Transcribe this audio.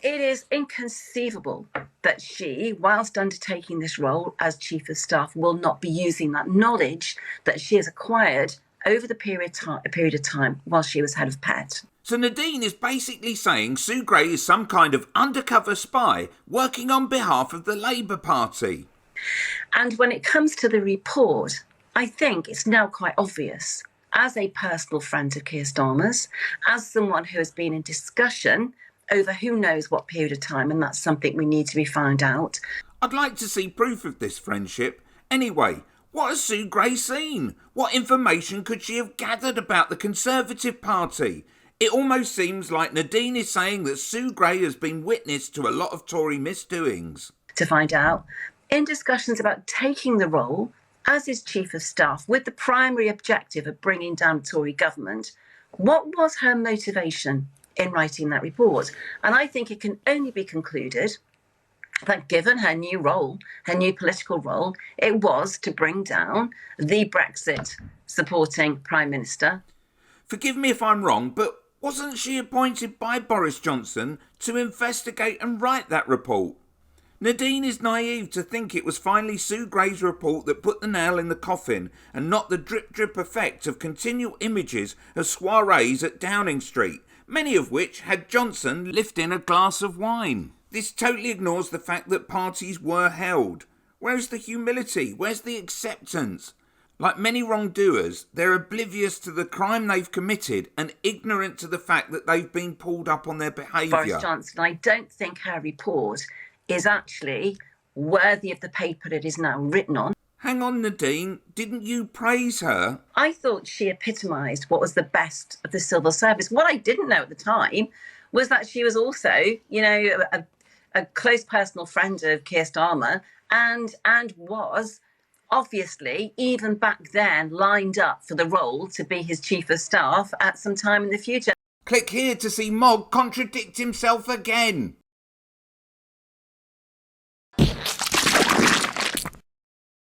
It is inconceivable that she, whilst undertaking this role as Chief of Staff, will not be using that knowledge that she has acquired over the period of time while she was head of PET. So Nadine is basically saying Sue Gray is some kind of undercover spy working on behalf of the Labour Party. And when it comes to the report, I think it's now quite obvious, as a personal friend of Keir Starmer's, as someone who has been in discussion over who knows what period of time, and that's something we need to be found out. I'd like to see proof of this friendship. Anyway, what has Sue Gray seen? What information could she have gathered about the Conservative Party? It almost seems like Nadine is saying that Sue Gray has been witness to a lot of Tory misdoings. To find out, in discussions about taking the role as his Chief of Staff with the primary objective of bringing down the Tory government, what was her motivation in writing that report? And I think it can only be concluded that given her new role, her new political role, it was to bring down the Brexit supporting Prime Minister. Forgive me if I'm wrong, but wasn't she appointed by Boris Johnson to investigate and write that report? Nadine is naive to think it was finally Sue Gray's report that put the nail in the coffin and not the drip-drip effect of continual images of soirees at Downing Street, many of which had Johnson lifting a glass of wine. This totally ignores the fact that parties were held. Where's the humility? Where's the acceptance? Like many wrongdoers, they're oblivious to the crime they've committed and ignorant to the fact that they've been pulled up on their behaviour. Boris Johnson, I don't think her report is actually worthy of the paper it is now written on. Hang on, Nadine, didn't you praise her? I thought she epitomised what was the best of the civil service. What I didn't know at the time was that she was also, a close personal friend of Keir Starmer and was obviously, even back then, lined up for the role to be his Chief of Staff at some time in the future. Click here to see Mogg contradict himself again.